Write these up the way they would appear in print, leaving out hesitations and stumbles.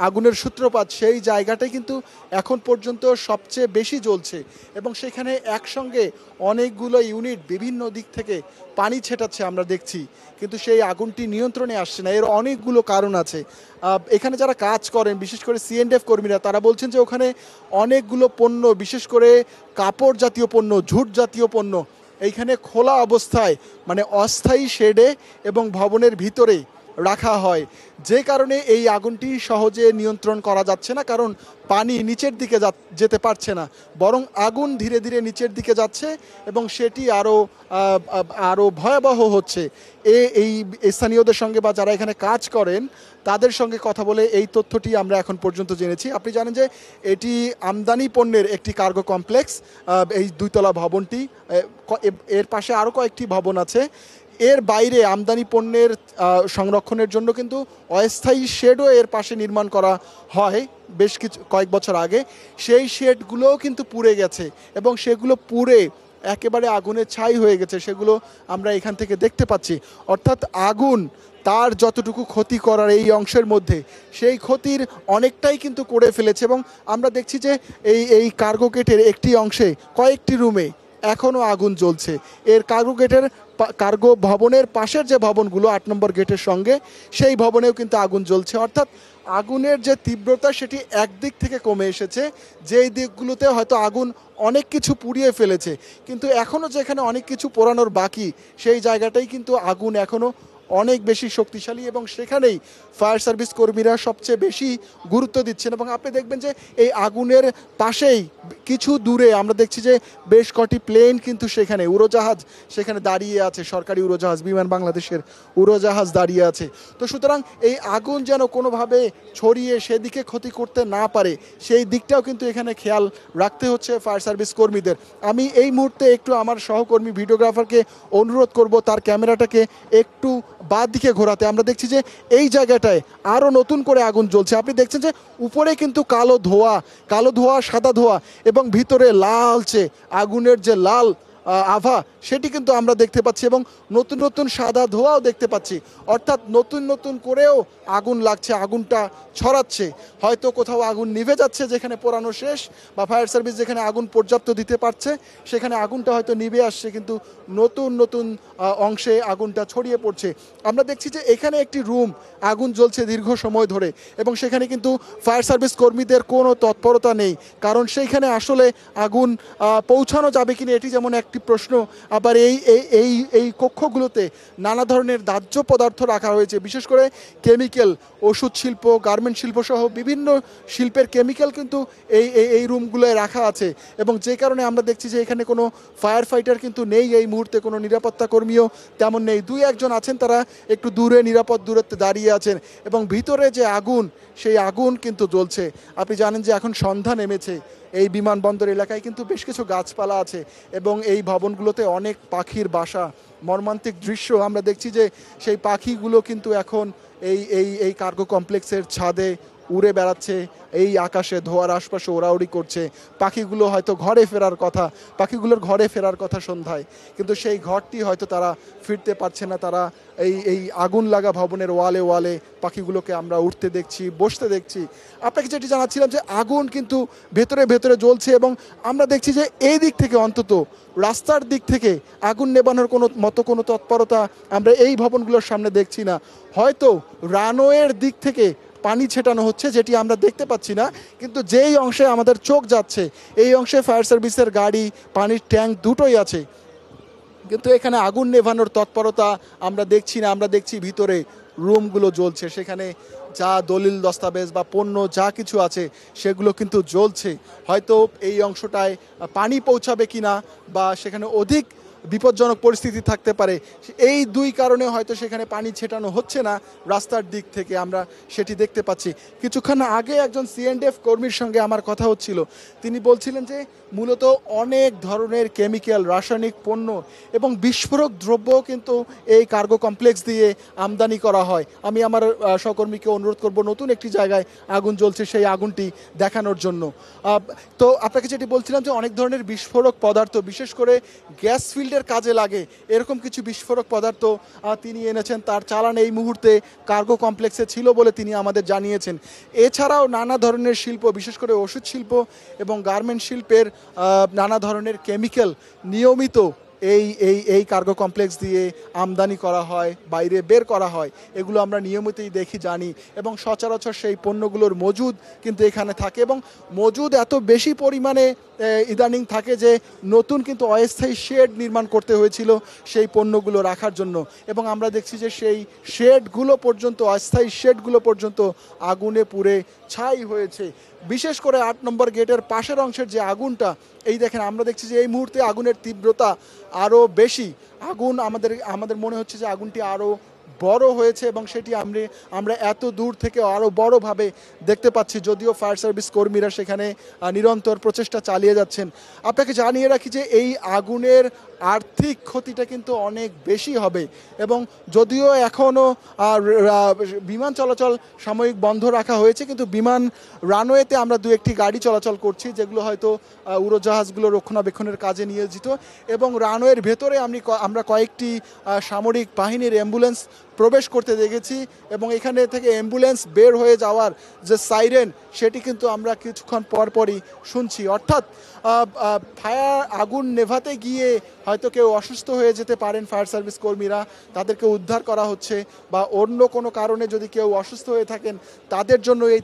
আগুনের সূত্রপাত সেই জায়গাটাই কিন্তু এখন পর্যন্ত সবচেয়ে বেশি জ্বলছে এবং সেখানে একসঙ্গে অনেকগুলো ইউনিট বিভিন্ন দিক থেকে পানি ছেটাচ্ছে আমরা দেখছি, কিন্তু সেই আগুনটি নিয়ন্ত্রণে আসছে না। এর অনেকগুলো কারণ আছে। এখানে যারা কাজ করেন, বিশেষ করে সিএনডিএফ কর্মীরা, তারা বলছেন যে ওখানে অনেকগুলো পণ্য, বিশেষ করে কাপড় জাতীয় পণ্য, ঝুট জাতীয় পণ্য এইখানে খোলা অবস্থায় মানে অস্থায়ী শেডে এবং ভবনের ভিতরে রাখা হয়, যে কারণে এই আগুনটি সহজে নিয়ন্ত্রণ করা যাচ্ছে না, কারণ পানি নিচের দিকে যেতে পারছে না, বরং আগুন ধীরে ধীরে নিচের দিকে যাচ্ছে এবং সেটি আরও ভয়াবহ হচ্ছে। এই স্থানীয়দের সঙ্গে বা যারা এখানে কাজ করেন তাদের সঙ্গে কথা বলে এই তথ্যটি আমরা এখন পর্যন্ত জেনেছি। আপনি জানেন যে এটি আমদানি পণ্যের একটি কার্গো কমপ্লেক্স, এই দুইতলা ভবনটি, এর পাশে আরও কয়েকটি ভবন আছে। এর বাইরে আমদানি পণ্যের সংরক্ষণের জন্য কিন্তু অস্থায়ী শেডও এর পাশে নির্মাণ করা হয় বেশ কয়েক বছর আগে। সেই শেডগুলোও কিন্তু পুড়ে গেছে এবং সেগুলো পুড়ে একেবারে আগুনের ছাই হয়ে গেছে, সেগুলো আমরা এখান থেকে দেখতে পাচ্ছি। অর্থাৎ আগুন তার যতটুকু ক্ষতি করার এই অংশের মধ্যে, সেই ক্ষতির অনেকটাই কিন্তু করে ফেলেছে। এবং আমরা দেখছি যে এই কার্গো গেটের একটি অংশে কয়েকটি রুমে এখনও আগুন জ্বলছে। এর কার্গো ভবনের পাশের যে ভবনগুলো ৮ নম্বর গেটের সঙ্গে, সেই ভবনেও কিন্তু আগুন জ্বলছে। অর্থাৎ আগুনের যে তীব্রতা সেটি একদিক থেকে কমে এসেছে, যেই দিকগুলোতে হয়তো আগুন অনেক কিছু পুড়িয়ে ফেলেছে, কিন্তু এখনও যেখানে অনেক কিছু পোড়ানোর বাকি, সেই জায়গাটাই কিন্তু আগুন এখনও অনেক বেশি শক্তিশালী এবং সেখানেই ফায়ার সার্ভিস কর্মীরা সবচেয়ে বেশি গুরুত্ব দিচ্ছেন। এবং আপনি দেখবেন যে এই আগুনের পাশেই কিছু দূরে আমরা দেখছি যে বেশ কটি প্লেন কিন্তু সেখানে উড়োজাহাজ সেখানে দাঁড়িয়ে আছে, সরকারি উড়োজাহাজ, বিমান বাংলাদেশের উড়োজাহাজ দাঁড়িয়ে আছে। তো সুতরাং এই আগুন যেন কোনোভাবে ছড়িয়ে সেদিকে ক্ষতি করতে না পারে, সেই দিকটাও কিন্তু এখানে খেয়াল রাখতে হচ্ছে ফায়ার সার্ভিস কর্মীদের। আমি এই মুহূর্তে একটু আমার সহকর্মী ভিডিওগ্রাফারকে অনুরোধ করব তার ক্যামেরাটাকে একটু বাদ দিকে ঘোরাতে। আমরা দেখছি যে এই জায়গাটায় আরও নতুন করে আগুন জ্বলছে। আপনি দেখছেন যে উপরে কিন্তু কালো ধোঁয়া, সাদা ধোঁয়া এবং ভিতরে লালচে আগুনের যে লাল আভা, সেটি কিন্তু আমরা দেখতে পাচ্ছি এবং নতুন নতুন সাদা ধোঁয়াও দেখতে পাচ্ছি। অর্থাৎ নতুন নতুন করেও আগুন লাগছে, আগুনটা ছড়াচ্ছে। হয়তো কোথাও আগুন নিভে যাচ্ছে যেখানে পোড়ানো শেষ, বা ফায়ার সার্ভিস যেখানে আগুন পর্যাপ্ত দিতে পারছে সেখানে আগুনটা হয়তো নিভে আসছে, কিন্তু নতুন নতুন অংশে আগুনটা ছড়িয়ে পড়ছে। আমরা দেখছি যে এখানে একটি রুম আগুন জ্বলছে দীর্ঘ সময় ধরে এবং সেখানে কিন্তু ফায়ার সার্ভিস কর্মীদের কোনো তৎপরতা নেই, কারণ সেইখানে আসলে আগুন পৌঁছানো যাবে কিনা এটি যেমন একটি প্রশ্ন। আবার এই কক্ষগুলোতে নানা ধরনের দাহ্য পদার্থ রাখা হয়েছে, বিশেষ করে কেমিক্যাল, ওষুধ শিল্প, গার্মেন্ট শিল্প সহ বিভিন্ন শিল্পের কেমিক্যাল কিন্তু এই রুমগুলোয় রাখা আছে। এবং যে কারণে আমরা দেখছি যে এখানে কোনো ফায়ার ফাইটার কিন্তু নেই এই মুহূর্তে, কোনো নিরাপত্তা কর্মীও তেমন নেই। দুই একজন আছেন, তারা একটু দূরে নিরাপদ দূরত্বে দাঁড়িয়ে আছেন এবং ভিতরে যে আগুন, সেই আগুন কিন্তু জ্বলছে। আপনি জানেন যে এখন সন্ধ্যা নেমেছে, এই বিমানবন্দর এলাকায় কিন্তু বেশ কিছু গাছপালা আছে এবং এই ভবনগুলোতে অনেক পাখির বাসা। মর্মান্তিক দৃশ্য আমরা দেখছি যে সেই পাখিগুলো কিন্তু এখন এই কার্গো কমপ্লেক্সের ছাদে উড়ে বেড়াচ্ছে, এই আকাশে ধোঁয়ার আশপাশে ওড়াউড়ি করছে। পাখিগুলোর ঘরে ফেরার কথা সন্ধ্যায়, কিন্তু সেই ঘরটি হয়তো তারা ফিরতে পারছে না। তারা এই আগুন লাগা ভবনের ওয়ালে পাখিগুলোকে আমরা উঠতে দেখছি, বসতে দেখছি। আপনাকে যেটি জানাচ্ছিলাম যে আগুন কিন্তু ভেতরে ভেতরে জ্বলছে এবং আমরা দেখছি যে এই দিক থেকে, অন্তত রাস্তার দিক থেকে আগুন নেবানোর কোনো তৎপরতা আমরা এই ভবনগুলোর সামনে দেখছি না। হয়তো রানওয়ের দিক থেকে পানি ছেটানো হচ্ছে, যেটি আমরা দেখতে পাচ্ছি না, কিন্তু যেই অংশে আমাদের চোখ যাচ্ছে এই অংশে ফায়ার সার্ভিসের গাড়ি, পানির ট্যাঙ্ক দুটোই আছে, কিন্তু এখানে আগুন নেভানোর তৎপরতা আমরা দেখছি না। আমরা দেখছি ভিতরে রুমগুলো জ্বলছে, সেখানে যা দলিল দস্তাবেজ বা পণ্য যা কিছু আছে সেগুলো কিন্তু জ্বলছে। হয়তো এই অংশটায় পানি পৌঁছাবে কিনা বা সেখানে অধিক বিপজ্জনক পরিস্থিতি থাকতে পারে, এই দুই কারণে হয়তো সেখানে পানি ছেটানো হচ্ছে না রাস্তার দিক থেকে, আমরা সেটি দেখতে পাচ্ছি। কিছুক্ষণ আগে একজন সিএনডিএফ কর্মীর সঙ্গে আমার কথা হচ্ছিল, তিনি বলছিলেন যে মূলত অনেক ধরনের কেমিক্যাল, রাসায়নিক পণ্য এবং বিস্ফোরক দ্রব্য কিন্তু এই কার্গো কমপ্লেক্স দিয়ে আমদানি করা হয়। আমি আমার সহকর্মীকে অনুরোধ করব নতুন একটি জায়গায় আগুন জ্বলছে সেই আগুনটি দেখানোর জন্য। তো আপনাকে যেটি বলছিলাম যে অনেক ধরনের বিস্ফোরক পদার্থ, বিশেষ করে গ্যাস ফিল্টার ফিল্ডের কাজে লাগে এরকম কিছু বিস্ফোরক পদার্থ তিনি এনেছেন। তার চালান এই মুহূর্তে কার্গো কমপ্লেক্সে ছিল বলে তিনি আমাদের জানিয়েছেন। এছাড়াও নানা ধরনের শিল্প, বিশেষ করে ওষুধ শিল্প এবং গার্মেন্ট শিল্পের নানা ধরনের কেমিক্যাল নিয়মিত এই এই এই কার্গো কমপ্লেক্স দিয়ে আমদানি করা হয়, বাইরে বের করা হয়। এগুলো আমরা নিয়মিতই দেখি, জানি, এবং সচরাচর সেই পণ্যগুলোর মজুদ কিন্তু এখানে থাকে এবং মজুদ এত বেশি পরিমাণে ইদানিং থাকে যে নতুন কিন্তু অস্থায়ী শেড নির্মাণ করতে হয়েছিল সেই পণ্যগুলো রাখার জন্য। এবং আমরা দেখছি যে সেই শেডগুলো পর্যন্ত, অস্থায়ী শেডগুলো পর্যন্ত আগুনে পুড়ে ছাই হয়েছে। বিশেষ করে ৮ নম্বর গেটের পাশের অংশের যে আগুনটা, এই দেখেন, আমরা দেখছি যে এই মুহূর্তে আগুনের তীব্রতা আরও বেশি। আগুন আমাদের মনে হচ্ছে যে আগুনটি আরও বড় হয়েছে এবং সেটি আমরা এত দূর থেকে আরও বড়ভাবে দেখতে পাচ্ছি, যদিও ফায়ার সার্ভিস কর্মীরা সেখানে নিরন্তর প্রচেষ্টা চালিয়ে যাচ্ছেন। আপনাকে জানিয়ে রাখি যে এই আগুনের আর্থিক ক্ষতিটা কিন্তু অনেক বেশি হবে এবং যদিও এখনও বিমান চলাচল সাময়িক বন্ধ রাখা হয়েছে, কিন্তু বিমান রানওয়েতে আমরা দু একটি গাড়ি চলাচল করছি যেগুলো হয়তো উড়োজাহাজগুলো রক্ষণাবেক্ষণের কাজে নিয়োজিত, এবং রানওয়ের ভেতরে আমরা কয়েকটি সামরিক বাহিনীর অ্যাম্বুলেন্স প্রবেশ করতে দেখেছি এবং এখানে থেকে অ্যাম্বুলেন্স বের হয়ে যাওয়ার যে সাইরেন, সেটি কিন্তু আমরা কিছুক্ষণ পরপরই শুনছি। অর্থাৎ আগুন নেভাতে গিয়ে হয়তো কেউ অসুস্থ হয়ে যেতে পারেন ফায়ার সার্ভিস কর্মীরা, তাদেরকে উদ্ধার করা হচ্ছে, বা অন্য কোনো কারণে যদি কেউ অসুস্থ হয়ে থাকেন তাদের জন্য এই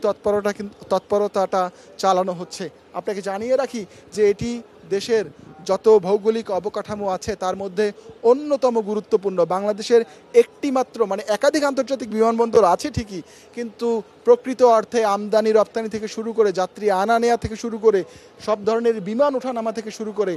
তৎপরতাটা চালানো হচ্ছে। আপনাকে জানিয়ে রাখি যে এটি দেশের যত ভৌগোলিক অবকাঠামো আছে তার মধ্যে অন্যতম গুরুত্বপূর্ণ। বাংলাদেশের একটি মাত্র, মানে একাধিক আন্তর্জাতিক বিমানবন্দর আছে ঠিকই, কিন্তু প্রকৃত অর্থে আমদানি রপ্তানি থেকে শুরু করে, যাত্রী আনা নেয়া থেকে শুরু করে, সব ধরনের বিমান ওঠানামা থেকে শুরু করে,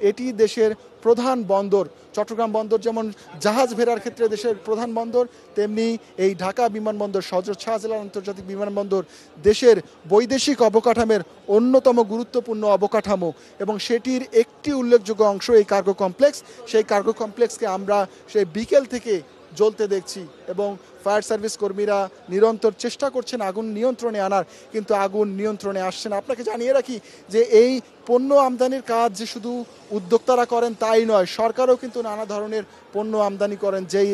এটি দেশের প্রধান বন্দর। চট্টগ্রাম বন্দর যেমন জাহাজ ভেড়ার ক্ষেত্রে দেশের প্রধান বন্দর, তেমনি এই ঢাকা বিমানবন্দর, হযরত শাহজালাল আন্তর্জাতিক বিমানবন্দর দেশের বৈদেশিক অবকাঠামোর অন্যতম গুরুত্বপূর্ণ অবকাঠামো, এবং সেটির একটি উল্লেখযোগ্য অংশ এই কার্গো কমপ্লেক্স। সেই কার্গো কমপ্লেক্সকে আমরা সেই বিকেল থেকে জ্বলতে দেখছি এবং ফায়ার সার্ভিস কর্মীরা নিরন্তর চেষ্টা করছেন আগুন নিয়ন্ত্রণে আনার, কিন্তু আগুন নিয়ন্ত্রণে আসছে না। আপনাকে জানিয়ে রাখি যে এই পণ্য আমদানির কাজ যে শুধু উদ্যোক্তারা করেন তাই নয়, সরকারও কিন্তু নানা ধরনের পণ্য আমদানি করেন, যেই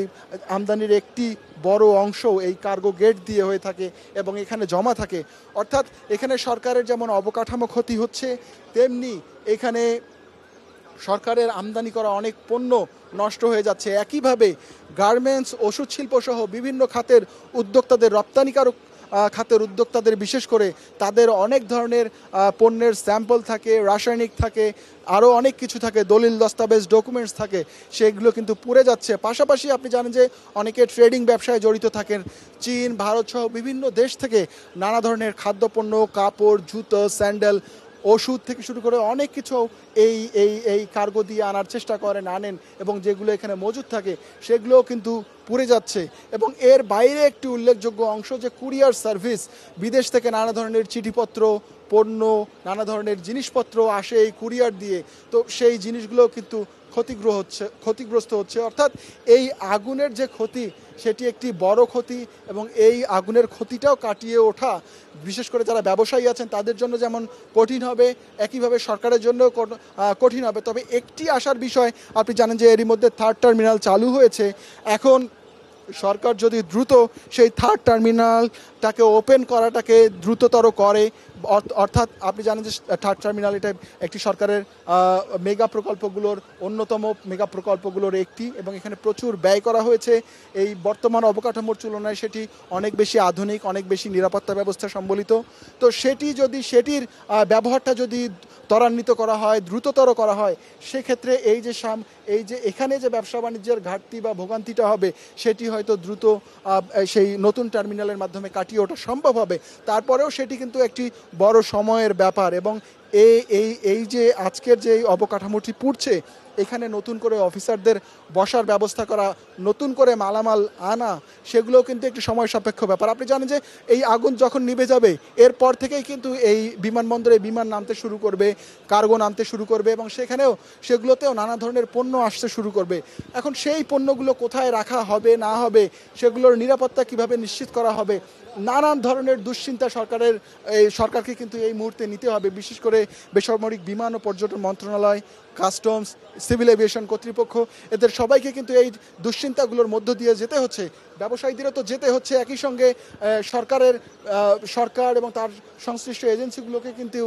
আমদানির একটি বড় অংশ এই কার্গো গেট দিয়ে হয়ে থাকে এবং এখানে জমা থাকে। অর্থাৎ এখানে সরকারের যেমন অবকাঠামো ক্ষতি হচ্ছে, তেমনি এখানে সরকারের আমদানি করা অনেক পণ্য নষ্ট হয়ে যাচ্ছে। একইভাবে গার্মেন্টস, ওষুধ শিল্প সহ বিভিন্ন খাতের উদ্যোক্তাদের, রপ্তানিকারক খাতের উদ্যোক্তাদের বিশেষ করে তাদের অনেক ধরনের পণ্যের স্যাম্পল থাকে, রাসায়নিক থাকে, আরও অনেক কিছু থাকে, দলিল দস্তাবেজ, ডকুমেন্টস থাকে, সেগুলো কিন্তু পুড়ে যাচ্ছে। পাশাপাশি আপনি জানেন যে অনেকে ট্রেডিং ব্যবসায় জড়িত থাকেন। চীন, ভারত সহ বিভিন্ন দেশ থেকে নানা ধরনের খাদ্যপণ্য, কাপড়, জুতো, স্যান্ডেল, ওষুধ থেকে শুরু করে অনেক কিছু এই এই এই কার্গো দিয়ে আনার চেষ্টা করেন, আনেন, এবং যেগুলো এখানে মজুদ থাকে সেগুলোও কিন্তু পুড়ে যাচ্ছে। এবং এর বাইরে একটি উল্লেখযোগ্য অংশ যে কুরিয়ার সার্ভিস, বিদেশ থেকে নানা ধরনের চিঠিপত্র, পণ্য, নানা ধরনের জিনিসপত্র আসে এই কুরিয়ার দিয়ে, তো সেই জিনিসগুলো কিন্তু ক্ষতিগ্রস্ত হচ্ছে। অর্থাৎ এই আগুনের যে ক্ষতি, সেটি একটি বড় ক্ষতি, এবং এই আগুনের ক্ষতিটাও কাটিয়ে ওঠা বিশেষ করে যারা ব্যবসায়ী আছেন তাদের জন্য যেমন কঠিন হবে, একইভাবে সরকারের জন্য কঠিন হবে। তবে একটি আশার বিষয়, আপনি জানেন যে এরই মধ্যে 3rd টার্মিনাল চালু হয়েছে। এখন সরকার যদি দ্রুত সেই 3rd টার্মিনালটাকে ওপেন করাটাকে দ্রুততর করে, অর্থাৎ আপনি জানেন যে 3rd টার্মিনাল এটা একটি সরকারের মেগা প্রকল্পগুলোর অন্যতম মেগা প্রকল্পগুলোর একটি, এবং এখানে প্রচুর ব্যয় করা হয়েছে। এই বর্তমান অবকাঠামোর তুলনায় সেটি অনেক বেশি আধুনিক, অনেক বেশি নিরাপত্তা ব্যবস্থা সম্বলিত। তো সেটির ব্যবহারটা যদি ত্বরান্বিত করা হয়, দ্রুততর করা হয়, সেক্ষেত্রে এই যে এখানে যে ব্যবসা বাণিজ্যের ঘাটতি বা ভোগান্তিটা হবে, সেটি হয়তো দ্রুত সেই নতুন টার্মিনালের মাধ্যমে কাটিয়ে ওঠা সম্ভব হবে। তারপরেও সেটি কিন্তু একটি বড় সময়ের ব্যাপার, এবং এই যে আজকের যে অবকাঠামোটি পুড়ছে, এখানে নতুন করে অফিসারদের বসার ব্যবস্থা করা, নতুন করে মালামাল আনা, সেগুলোও কিন্তু একটি সময় সাপেক্ষ ব্যাপার। আপনি জানেন যে এই আগুন যখন নিভে যাবে, এরপর থেকেই কিন্তু এই বিমানবন্দরে বিমান নামতে শুরু করবে, কার্গো নামতে শুরু করবে, এবং সেগুলোতেও নানা ধরনের পণ্য আসতে শুরু করবে। এখন সেই পণ্যগুলো কোথায় রাখা হবে না হবে, সেগুলোর নিরাপত্তা কিভাবে নিশ্চিত করা হবে, নানান ধরনের দুশ্চিন্তা সরকারকে কিন্তু এই মুহূর্তে নিতে হবে। বিশেষ করে করে বেসামরিক বিমান ও পর্যটন মন্ত্রণালয়, কাস্টমস, সিভিল এভিয়েশন কর্তৃপক্ষ, এদের সবাইকে কিন্তু এই দুশ্চিন্তাগুলোর মধ্য দিয়ে যেতে হচ্ছে। ব্যবসায়ীদেরও তো যেতে হচ্ছে, একই সঙ্গে সরকার এবং তার সংশ্লিষ্ট এজেন্সিগুলোকে কিন্তু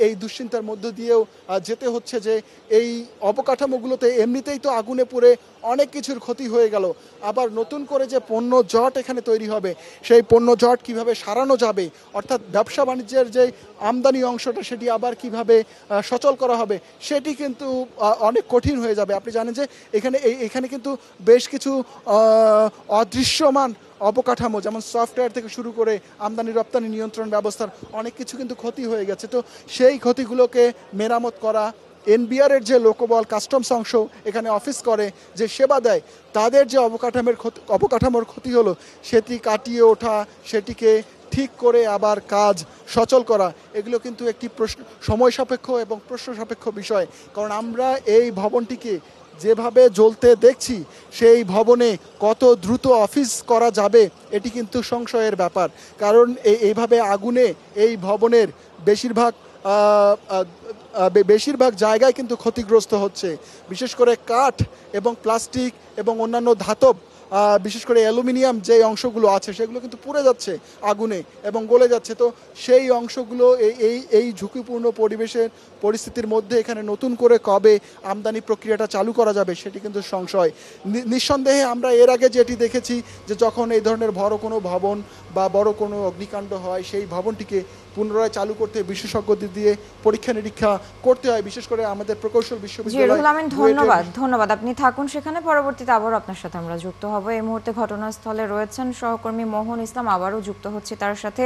এই দুশ্চিন্তার মধ্য দিয়েও যেতে হচ্ছে যে এই অবকাঠামোগুলোতে এমনিতেই তো আগুনে পুড়ে অনেক কিছুর ক্ষতি হয়ে গেল, আবার নতুন করে যে পণ্য জট এখানে তৈরি হবে, সেই পণ্য জট কীভাবে সারানো যাবে, অর্থাৎ ব্যবসা বাণিজ্যের যে আমদানি অংশটা সেটি আবার কিভাবে সচল করা হবে, সেটি কিন্তু অনেক কঠিন হয়ে যাবে। আপনি জানেন যে এখানে কিন্তু বেশ কিছু অদৃশ্যমান অবকাঠামো, যেমন সফটওয়্যার থেকে শুরু করে আমদানি রপ্তানি নিয়ন্ত্রণ ব্যবস্থার অনেক কিছু কিন্তু ক্ষতি হয়ে গেছে। তো সেই ক্ষতিগুলোকে মেরামত করা, এনবিআরের যে লোকবল কাস্টমস অংশ এখানে অফিস করে, যে সেবা দেয়, তাদের যে অবকাঠামোর ক্ষতি হলো সেটি কাটিয়ে ওঠা, সেটিকে ঠিক করে আবার কাজ সচল করা, এগুলো কিন্তু একটি সময় সাপেক্ষ এবং প্রশ্ন সাপেক্ষ বিষয়। কারণ আমরা এই ভবনটিকে যেভাবে জ্বলতে দেখছি, সেই ভবনে কত দ্রুত অফিস করা যাবে এটি কিন্তু সংশয়ের ব্যাপার। কারণ এইভাবে আগুনে এই ভবনের বেশিরভাগ জায়গায় কিন্তু ক্ষতিগ্রস্ত হচ্ছে। বিশেষ করে কাঠ এবং প্লাস্টিক এবং অন্যান্য ধাতব, বিশেষ করে অ্যালুমিনিয়াম যে অংশগুলো আছে সেগুলো কিন্তু পুড়ে যাচ্ছে আগুনে এবং গলে যাচ্ছে। তো সেই অংশগুলো এই ঝুঁকিপূর্ণ পরিস্থিতির মধ্যে এখানে নতুন করে কবে আমদানি প্রক্রিয়াটা চালু করা যাবে সেটি কিন্তু সংশয়। নিঃসন্দেহে আমরা এর আগে যেটি দেখেছি যে যখন এই ধরনের বড় কোনো ভবন বা বড় কোনো অগ্নিকাণ্ড হয়, সেই ভবনটিকে পুনরায় চালু করতে বিশেষজ্ঞদের দিয়ে পরীক্ষা নিরীক্ষা করতে হয়, বিশেষ করে আমাদের প্রকৌশল বিশ্ববিদ্যালয়। ধন্যবাদ, আপনি থাকুন সেখানে, পরবর্তীতে আবারও আপনার সাথে আমরা যুক্ত হব। এই মুহূর্তে ঘটনাস্থলে রয়েছেন সহকর্মী মোহন ইসলাম, আবারও যুক্ত হচ্ছে তার সাথে।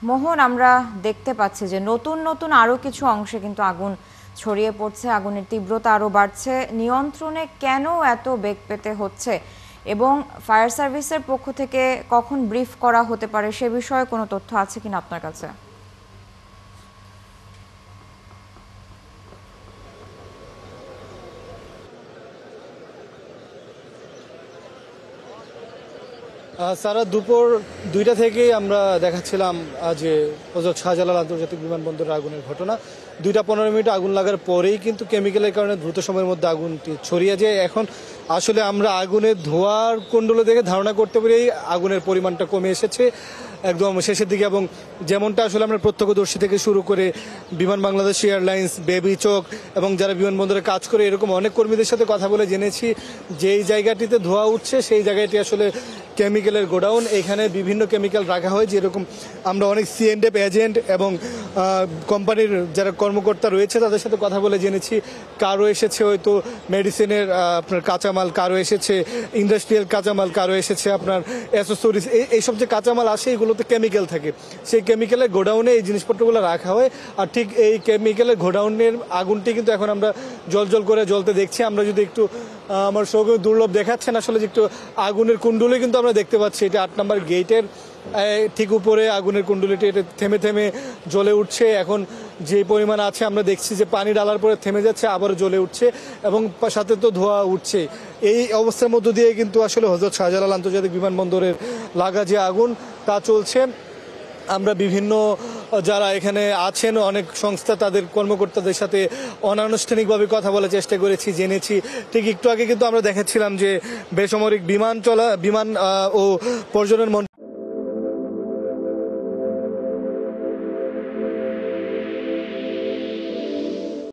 মোহন, আমরা দেখতে পাচ্ছি যে নতুন আরও কিছু অংশে কিন্তু আগুন ছড়িয়ে পড়ছে, আগুনের তীব্রতা আরও বাড়ছে। নিয়ন্ত্রণে কেন এত বেগ পেতে হচ্ছে এবং ফায়ার সার্ভিসের পক্ষ থেকে কখন ব্রিফ করা হতে পারে সে বিষয়ে কোনো তথ্য আছে কিনা আপনার কাছে? সারা দুপুর 2টা থেকেই আমরা দেখাচ্ছিলাম যে হযরত শাহজালাল আন্তর্জাতিক বিমানবন্দরের আগুনের ঘটনা। 2:15 আগুন লাগার পরেই কিন্তু কেমিক্যালের কারণে দ্রুত সময়ের মধ্যে আগুনটি ছড়িয়ে যায়। এখন আসলে আমরা আগুনের ধোঁয়ার কুণ্ডল দেখে ধারণা করতে পারি আগুনের পরিমাণটা কমে এসেছে একদম শেষের দিকে, এবং যেমনটা আসলে আমরা প্রত্যক্ষদর্শী থেকে শুরু করে বিমান বাংলাদেশ এয়ারলাইন্স, বেবি চক এবং যারা বিমানবন্দরে কাজ করে এরকম অনেক কর্মীদের সাথে কথা বলে জেনেছি যে এই জায়গাটিতে ধোঁয়া উঠছে সেই জায়গাটি আসলে কেমিক্যালের গোডাউন। এখানে বিভিন্ন কেমিক্যাল রাখা হয়, যেরকম আমরা অনেক C&F এজেন্ট এবং কোম্পানির যারা কর্মকর্তা রয়েছে তাদের সাথে কথা বলে জেনেছি কারো এসেছে হয়তো মেডিসিনের আপনার কাঁচামাল, কারো এসেছে ইন্ডাস্ট্রিয়াল কাঁচামাল, কারো এসেছে আপনার অ্যাসেসরিজ, এইসব যে কাঁচামাল আসে এগুলোতে কেমিক্যাল থাকে। সেই কেমিক্যালের গোডাউনে এই জিনিসপত্রগুলো রাখা হয়। আর ঠিক এই কেমিক্যালের গোডাউনের আগুনটি কিন্তু এখন আমরা জল করে জ্বলতে দেখছি। আমরা যদি একটু আমার সৌগত দুর্লভ দেখাচ্ছেন আসলে যে একটু আগুনের কুণ্ডলি কিন্তু আমরা দেখতে পাচ্ছি, এটা 8 নম্বর গেটের ঠিক উপরে আগুনের কুণ্ডলিটি এটা থেমে জ্বলে উঠছে। এখন যে পরিমাণ আছে আমরা দেখছি যে পানি ডালার পরে থেমে যাচ্ছে, আবারও জ্বলে উঠছে এবং সাথে তো ধোঁয়া উঠছে। এই অবস্থার মধ্য দিয়ে কিন্তু আসলে হযরত শাহজালাল আন্তর্জাতিক বিমানবন্দরের লাগা যে আগুন তা চলছে। আমরা বিভিন্ন যারা এখানে আছেন অনেক সংস্থা তাদের কর্মকর্তাদের সাথে অনানুষ্ঠানিকভাবে কথা বলার চেষ্টা করেছি, জেনেছি। ঠিক একটু আগে কিন্তু আমরা দেখাচ্ছিলাম যে বেসামরিক বিমান ও পর্যটন